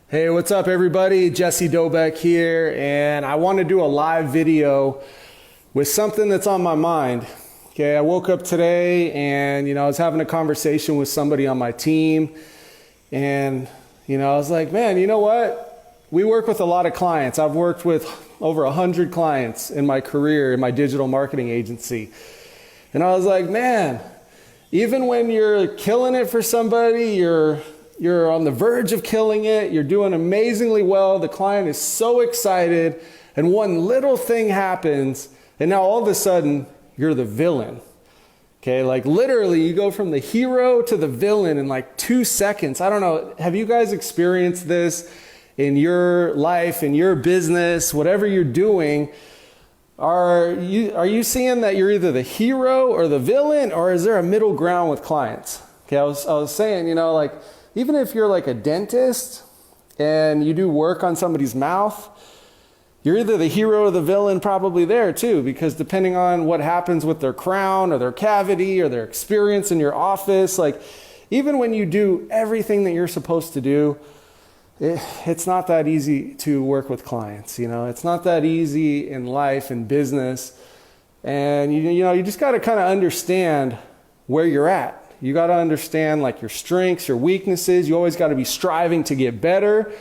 Hey, what's up everybody? Jesse Dobeck here, and I want to do a live video with something that's on my mind. Okay, I woke up today and, I was having a conversation with somebody on my team, and, I was like, man, you know what? We work with a lot of clients. I've worked with over 100 clients in my career in my digital marketing agency. And I was like, man, even when you're killing it for somebody, you're on the verge of killing it, you're doing amazingly well, the client is so excited, and one little thing happens, and now all of a sudden, you're the villain. Okay, like literally you go from the hero to the villain in like 2 seconds. I don't know, have you guys experienced this in your life, in your business, whatever you're doing? Are you seeing that you're either the hero or the villain, or is there a middle ground with clients? Okay, I was saying, like, even if you're like a dentist and you do work on somebody's mouth, you're either the hero or the villain probably there too, because depending on what happens with their crown or their cavity or their experience in your office, like even when you do everything that you're supposed to do, it's not that easy to work with clients. It's not that easy in life and business. And you just got to kind of understand where you're at. You got to understand like your strengths, your weaknesses. You always got to be striving to get better.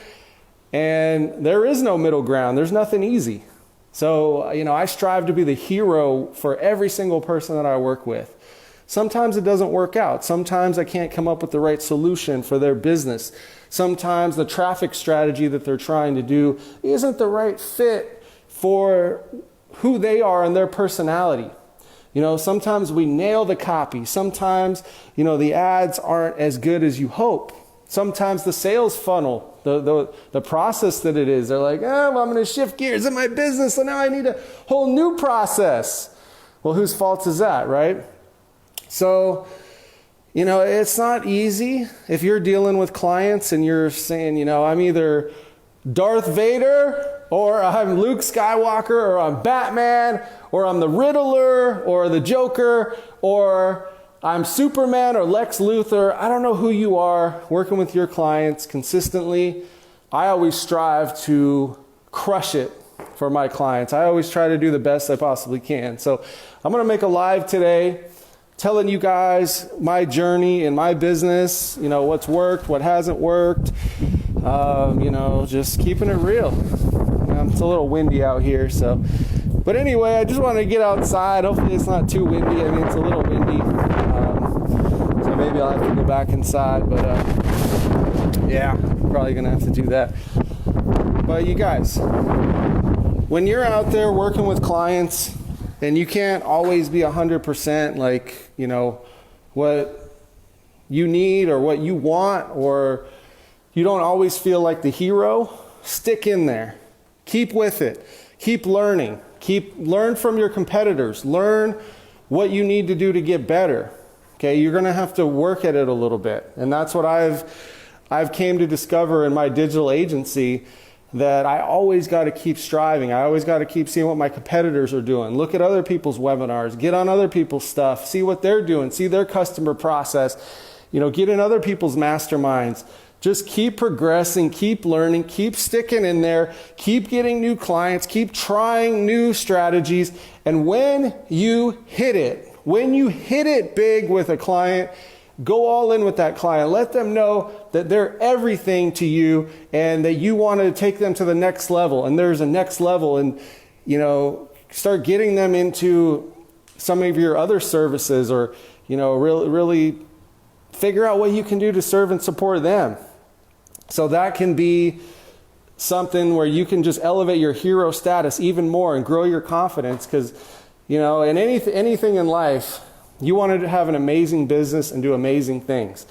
And there is no middle ground. There's nothing easy. So, I strive to be the hero for every single person that I work with. Sometimes it doesn't work out. Sometimes I can't come up with the right solution for their business. Sometimes the traffic strategy that they're trying to do isn't the right fit for who they are and their personality. Sometimes we nail the copy. Sometimes, the ads aren't as good as you hope. Sometimes the sales funnel, the process that it is, they're like, well, I'm going to shift gears in my business, so now I need a whole new process. Well, whose fault is that, right? So, it's not easy if you're dealing with clients and you're saying, I'm either Darth Vader, or I'm Luke Skywalker, or I'm Batman, or I'm the Riddler, or the Joker, or I'm Superman or Lex Luthor. I don't know who you are working with your clients consistently. I always strive to crush it for my clients. I always try to do the best I possibly can. So I'm going to make a live today telling you guys my journey in my business, what's worked, what hasn't worked, just keeping it real. It's a little windy out here, but anyway, I just want to get outside. Hopefully it's not too windy. I mean, it's a little windy, so maybe I'll have to go back inside, but yeah, probably gonna have to do that. But you guys, when you're out there working with clients and you can't always be 100% like, what you need or what you want, or you don't always feel like the hero, stick in there. Keep with it. Keep learning. Learn from your competitors. Learn what you need to do to get better. Okay, you're going to have to work at it a little bit. And that's what I've came to discover in my digital agency, that I always got to keep striving. I always got to keep seeing what my competitors are doing. Look at other people's webinars. Get on other people's stuff. See what they're doing. See their customer process. Get in other people's masterminds. Just keep progressing, keep learning, keep sticking in there, keep getting new clients, keep trying new strategies. And when you hit it big with a client, go all in with that client. Let them know that they're everything to you and that you want to take them to the next level. And there's a next level, and start getting them into some of your other services, or really figure out what you can do to serve and support them. So that can be something where you can just elevate your hero status even more and grow your confidence, because in anything in life, you want to have an amazing business and do amazing things.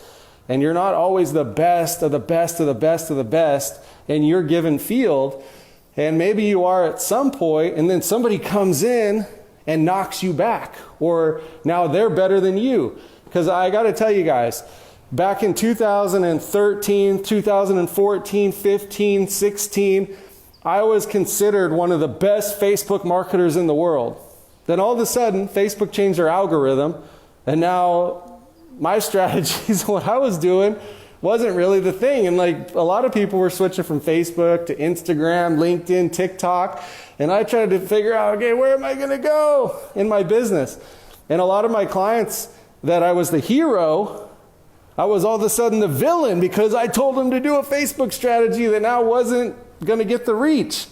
And you're not always the best of the best of the best of the best in your given field. And maybe you are at some point, and then somebody comes in and knocks you back, or now they're better than you. Because I got to tell you guys, back in 2013, 2014, 15, 16, I was considered one of the best Facebook marketers in the world. Then all of a sudden, Facebook changed their algorithm, And now my strategies, what I was doing, wasn't really the thing. And like a lot of people were switching from Facebook to Instagram, LinkedIn, TikTok. And I tried to figure out, okay, where am I going to go in my business? And a lot of my clients that I was the hero, I was all of a sudden the villain because I told them to do a Facebook strategy that now wasn't going to get the reach.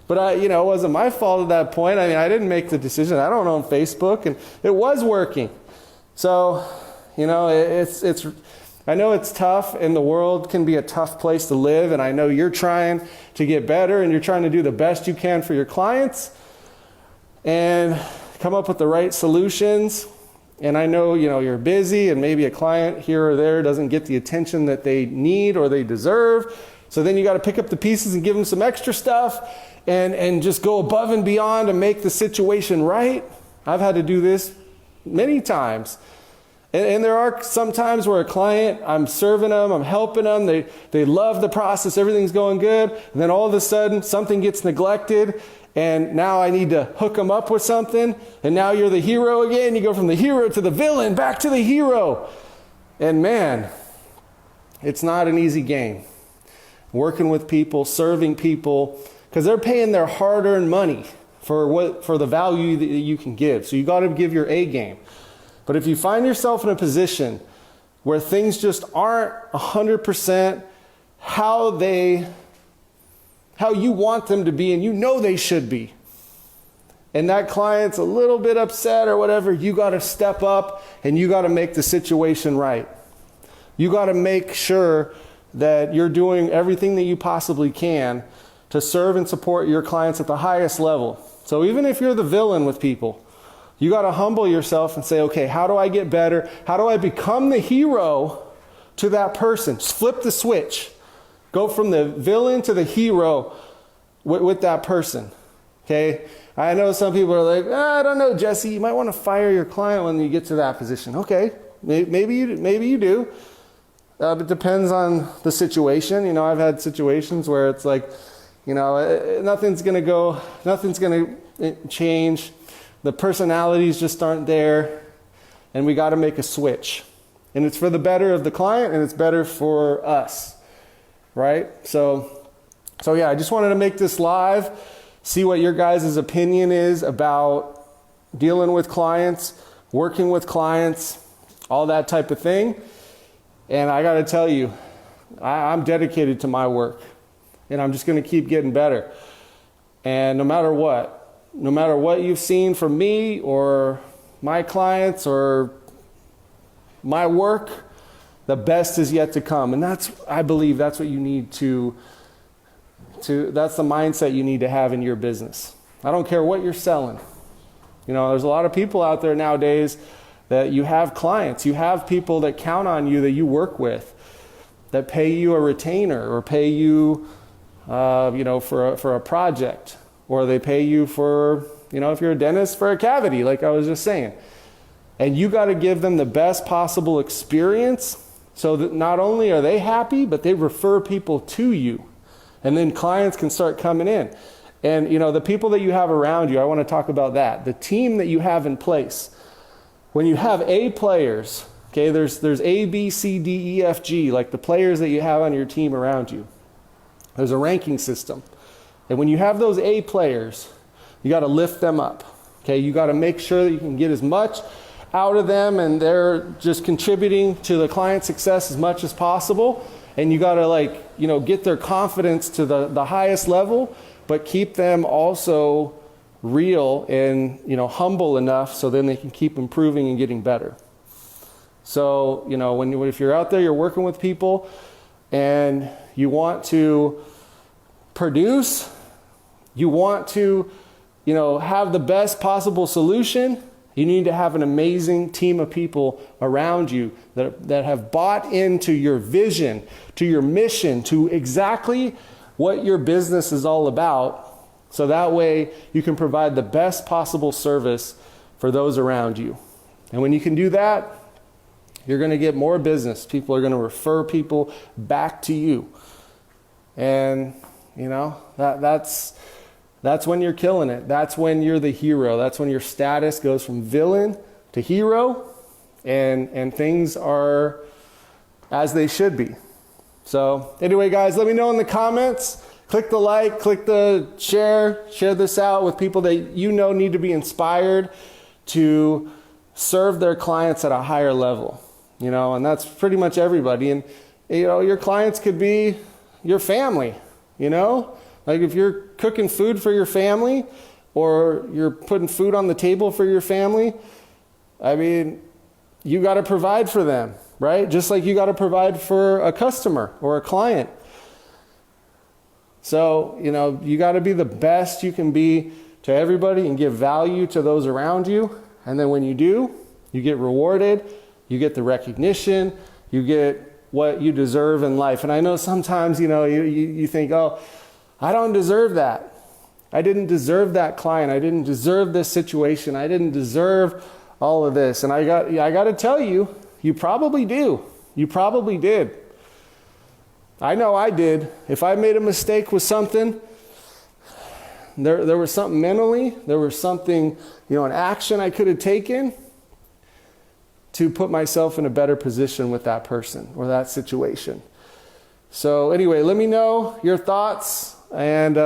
But it wasn't my fault at that point. I mean, I didn't make the decision. I don't own Facebook, and it was working. So, it's I know it's tough, and the world can be a tough place to live, and I know you're trying to get better, and you're trying to do the best you can for your clients and come up with the right solutions. And I know, you're busy, and maybe a client here or there doesn't get the attention that they need or they deserve. So then you got to pick up the pieces and give them some extra stuff and just go above and beyond and make the situation right. I've had to do this many times. And there are some times where a client, I'm serving them, I'm helping them, they love the process, everything's going good, and then all of a sudden something gets neglected, and now I need to hook them up with something, and now you're the hero again. You go from the hero to the villain, back to the hero. And man, it's not an easy game. Working with people, serving people, because they're paying their hard-earned money for the value that you can give. So you got to give your A game. But if you find yourself in a position where things just aren't 100% how you want them to be, and they should be, and that client's a little bit upset or whatever, you got to step up and you got to make the situation right. You got to make sure that you're doing everything that you possibly can to serve and support your clients at the highest level. So even if you're the villain with people, you got to humble yourself and say, okay, how do I get better? How do I become the hero to that person? Just flip the switch. Go from the villain to the hero with that person. Okay? I know some people are like, I don't know, Jesse, you might want to fire your client when you get to that position. Okay, maybe you do. It depends on the situation. I've had situations where it's like, nothing's going to change. The personalities just aren't there, and we got to make a switch. And it's for the better of the client, and it's better for us, right? So yeah, I just wanted to make this live, see what your guys' opinion is about dealing with clients, working with clients, all that type of thing. And I got to tell you, I'm dedicated to my work, and I'm just going to keep getting better. And no matter what you've seen from me or my clients or my work, the best is yet to come. And I believe that's what you need that's the mindset you need to have in your business. I don't care what you're selling. There's a lot of people out there nowadays that you have clients, you have people that count on you that you work with, that pay you a retainer or pay you, for a project. Or they pay you for, if you're a dentist, for a cavity, like I was just saying. And you got to give them the best possible experience so that not only are they happy, but they refer people to you. And then clients can start coming in. And, the people that you have around you, I want to talk about that. The team that you have in place. When you have A players, okay, there's A, B, C, D, E, F, G, like the players that you have on your team around you. There's a ranking system. And when you have those A players, you got to lift them up. Okay, you got to make sure that you can get as much out of them and they're just contributing to the client's success as much as possible. And you got to get their confidence to the highest level, but keep them also real and, humble enough so then they can keep improving and getting better. So, if you're out there, you're working with people and you want to produce, you want to, have the best possible solution, you need to have an amazing team of people around you that have bought into your vision, to your mission, to exactly what your business is all about. So that way you can provide the best possible service for those around you. And when you can do that, you're going to get more business. People are going to refer people back to you. And, that's when you're killing it. That's when you're the hero. That's when your status goes from villain to hero. and things are as they should be. So anyway, guys, let me know in the comments. Click the like, click the share this out with people that you know need to be inspired to serve their clients at a higher level, and that's pretty much everybody. And, your clients could be your family, like if you're cooking food for your family or you're putting food on the table for your family, I mean, you got to provide for them, right? Just like you got to provide for a customer or a client. So, you got to be the best you can be to everybody and give value to those around you. And then when you do, you get rewarded, you get the recognition, you get what you deserve in life. And I know sometimes, you think, oh, I don't deserve that. I didn't deserve that client. I didn't deserve this situation. I didn't deserve all of this. And I got to tell you, you probably do. You probably did. I know I did. If I made a mistake with something, there was something mentally, there was something, an action I could have taken to put myself in a better position with that person or that situation. So anyway, let me know your thoughts, and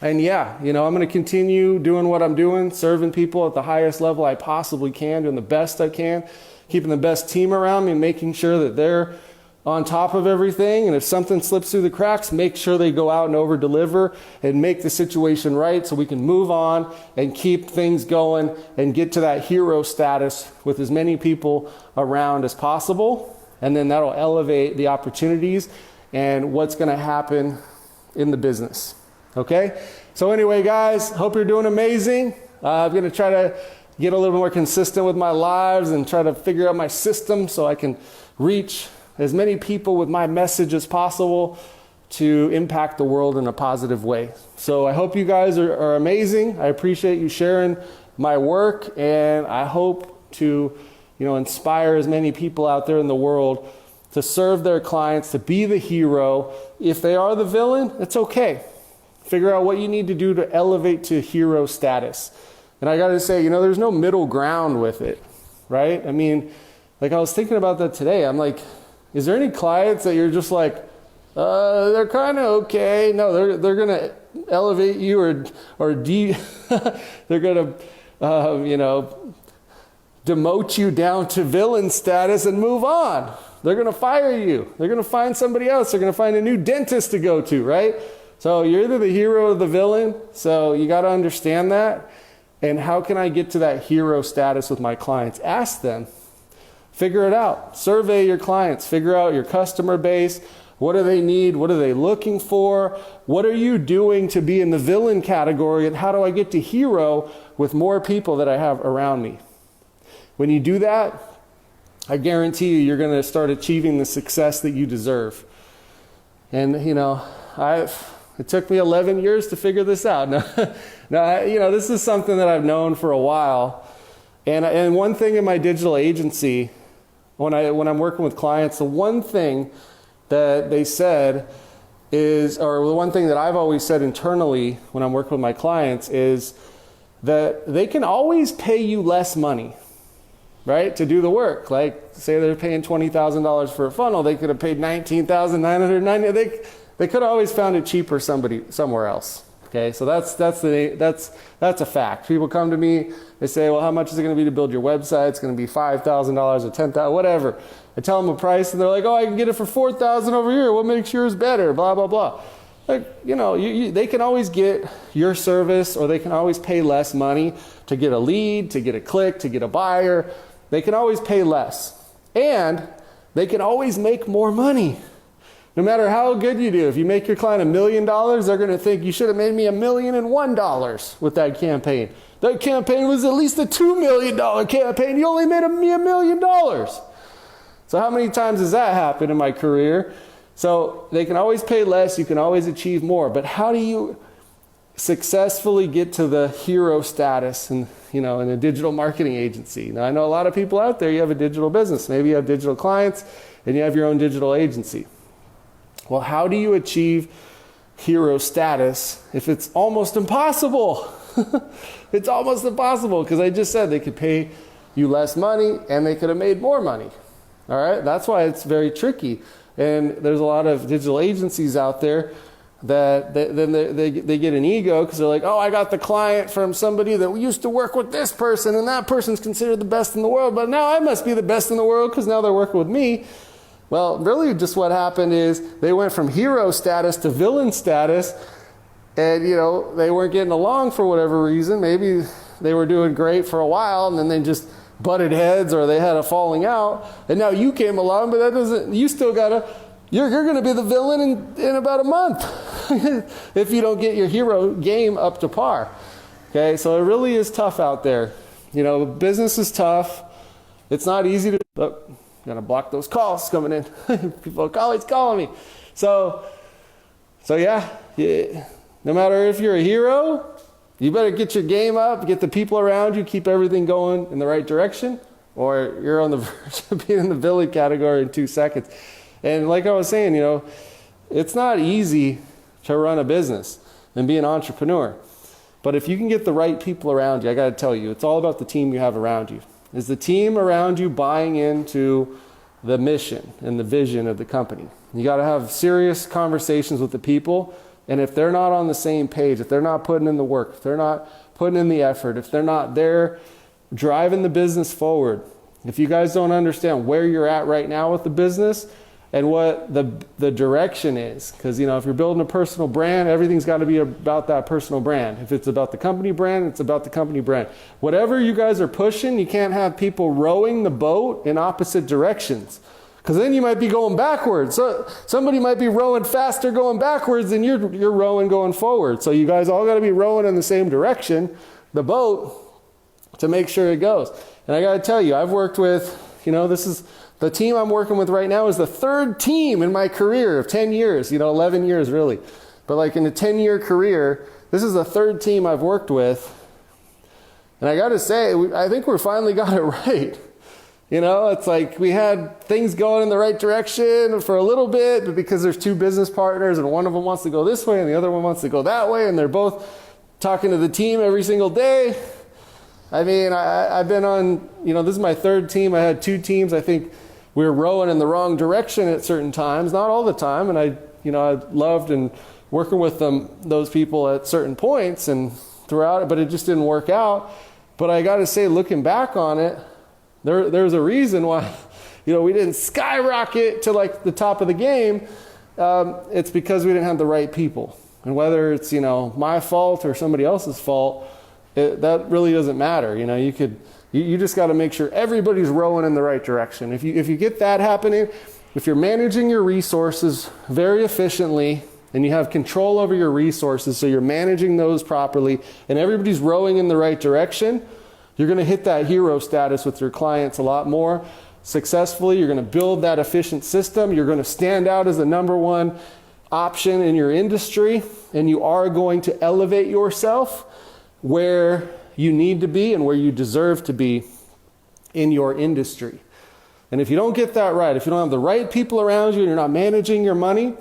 yeah, I'm going to continue doing what I'm doing, serving people at the highest level I possibly can, doing the best I can, keeping the best team around me, making sure that they're on top of everything. And if something slips through the cracks, make sure they go out and over deliver and make the situation right so we can move on and keep things going and get to that hero status with as many people around as possible. And then that'll elevate the opportunities and what's going to happen in the business. Okay? So anyway, guys, hope you're doing amazing. I'm going to try to get a little more consistent with my lives and try to figure out my system so I can reach as many people with my message as possible to impact the world in a positive way. So I hope you guys are amazing. I appreciate you sharing my work, and I hope to, inspire as many people out there in the world to serve their clients, to be the hero. If they are the villain, it's okay. Figure out what you need to do to elevate to hero status. And I got to say, there's no middle ground with it, right? I mean, like I was thinking about that today. I'm like, is there any clients that you're just like, they're kind of okay? No, they're going to elevate you or they're going to, demote you down to villain status and move on. They're going to fire you. They're going to find somebody else. They're going to find a new dentist to go to, right? So you're either the hero or the villain. So you got to understand that. And how can I get to that hero status with my clients? Ask them. Figure it out. Survey your clients. Figure out your customer base. What do they need? What are they looking for? What are you doing to be in the villain category? And how do I get to hero with more people that I have around me? When you do that, I guarantee you're going to start achieving the success that you deserve. And, it took me 11 years to figure this out. Now, this is something that I've known for a while. And one thing in my digital agency, when I'm working with clients, the one thing that they said is, or the one thing that I've always said internally when I'm working with my clients is that they can always pay you less money, right, to do the work. Like, say they're paying $20,000 for a funnel, they could have paid $19,990. They could have always found it cheaper somewhere else. Okay, so that's a fact. People come to me, they say, well, how much is it going to be to build your website? It's going to be $5,000 or $10,000, whatever. I tell them a price, and they're like, oh, I can get it for $4,000 over here. What makes yours better? Blah, blah, blah. Like, they can always get your service, or they can always pay less money to get a lead, to get a click, to get a buyer. They can always pay less. And they can always make more money. No matter how good you do, if you make your client $1 million, they're going to think you should have made me $1,001,000 with that campaign. That campaign was at least a $2 million campaign. You only made me $1 million. So how many times has that happened in my career? So they can always pay less. You can always achieve more. But how do you successfully get to the hero status in a digital marketing agency? Now, I know a lot of people out there, you have a digital business. Maybe you have digital clients and you have your own digital agency. Well, how do you achieve hero status if it's almost impossible? It's almost impossible because I just said they could pay you less money and they could have made more money. All right, that's why it's very tricky. And there's a lot of digital agencies out there that they get an ego because they're like, oh, I got the client from somebody that used to work with this person, and that person's considered the best in the world, but now I must be the best in the world because now they're working with me. Well, really just what happened is they went from hero status to villain status, and they weren't getting along for whatever reason. Maybe they were doing great for a while, and then they just butted heads, or they had a falling out, and now you came along, but that doesn't, you still gotta, you're going to be the villain in about a month if you don't get your hero game up to par. Okay, so it really is tough out there. Business is tough. It's not easy to, I'm going to block those calls coming in. People are always calling me. So yeah, no matter if you're a hero, you better get your game up, get the people around you, keep everything going in the right direction, or you're on the verge of being in the villain category in 2 seconds. And like I was saying, it's not easy to run a business and be an entrepreneur. But if you can get the right people around you, I got to tell you, it's all about the team you have around you. Is the team around you buying into the mission and the vision of the company? You got to have serious conversations with the people. And if they're not on the same page, if they're not putting in the work, if they're not putting in the effort, if they're not there driving the business forward, if you guys don't understand where you're at right now with the business and what the direction is, because if you're building a personal brand, everything's got to be about that personal brand. If it's about the company brand, it's about the company brand. Whatever you guys are pushing, you can't have people rowing the boat in opposite directions, because then you might be going backwards. So somebody might be rowing faster going backwards than you're rowing going forward. So you guys all got to be rowing in the same direction, the boat, to make sure it goes. And I got to tell you, I've worked with, this is the team I'm working with right now is the third team in my career of 10 years, 11 years really. But like in a 10-year career, this is the third team I've worked with. And I got to say, I think we finally got it right. It's like we had things going in the right direction for a little bit, but because there's two business partners and one of them wants to go this way and the other one wants to go that way, and they're both talking to the team every single day. I mean, I've been on, this is my third team. I had 2 teams. I think we were rowing in the wrong direction at certain times, not all the time. And I loved and working with those people at certain points and throughout it, but it just didn't work out. But I got to say, looking back on it, there's a reason why, we didn't skyrocket to like the top of the game. It's because we didn't have the right people. And whether it's, my fault or somebody else's fault, that really doesn't matter. You just got to make sure everybody's rowing in the right direction. If you get that happening, if you're managing your resources very efficiently and you have control over your resources, so you're managing those properly and everybody's rowing in the right direction, you're going to hit that hero status with your clients a lot more successfully. You're going to build that efficient system. You're going to stand out as the number one option in your industry, and you are going to elevate yourself where you need to be and where you deserve to be in your industry. And if you don't get that right, if you don't have the right people around you and you're not managing your money,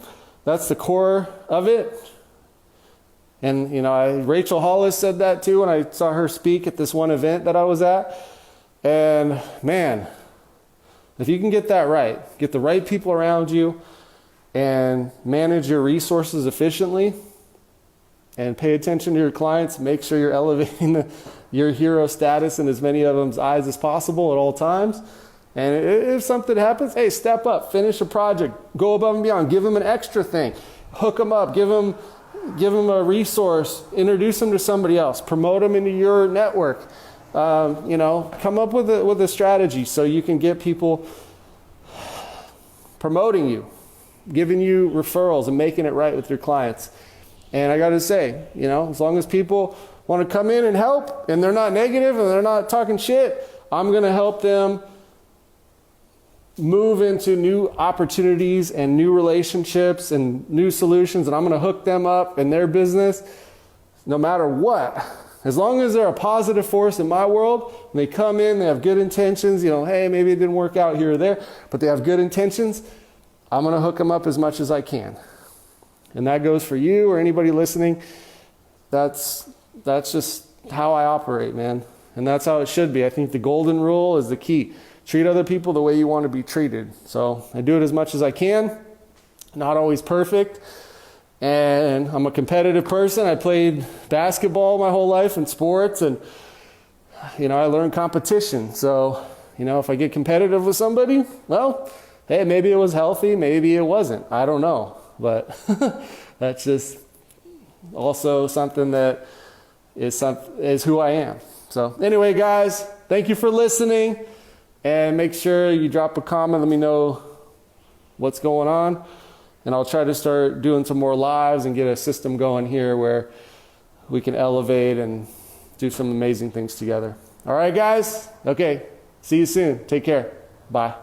that's the core of it. And, Rachel Hollis said that too when I saw her speak at this one event that I was at. And man, if you can get that right, get the right people around you and manage your resources efficiently, and pay attention to your clients, make sure you're elevating your hero status in as many of them's eyes as possible at all times. And if something happens, hey, step up, finish a project, go above and beyond, give them an extra thing, hook them up, give them a resource, introduce them to somebody else, promote them into your network. Come up with a strategy so you can get people promoting you, giving you referrals and making it right with your clients. And I got to say, as long as people want to come in and help and they're not negative and they're not talking shit, I'm going to help them move into new opportunities and new relationships and new solutions. And I'm going to hook them up in their business no matter what. As long as they're a positive force in my world, and they come in, they have good intentions, hey, maybe it didn't work out here or there, but they have good intentions, I'm going to hook them up as much as I can. And that goes for you or anybody listening. That's just how I operate, man. And that's how it should be. I think the golden rule is the key. Treat other people the way you want to be treated. So I do it as much as I can. Not always perfect. And I'm a competitive person. I played basketball my whole life in sports, and I learned competition. So, if I get competitive with somebody, well, hey, maybe it was healthy, maybe it wasn't. I don't know. But that's just also something that is who I am. So anyway, guys, thank you for listening, and make sure you drop a comment. Let me know what's going on. And I'll try to start doing some more lives and get a system going here where we can elevate and do some amazing things together. All right, guys? Okay. See you soon. Take care. Bye.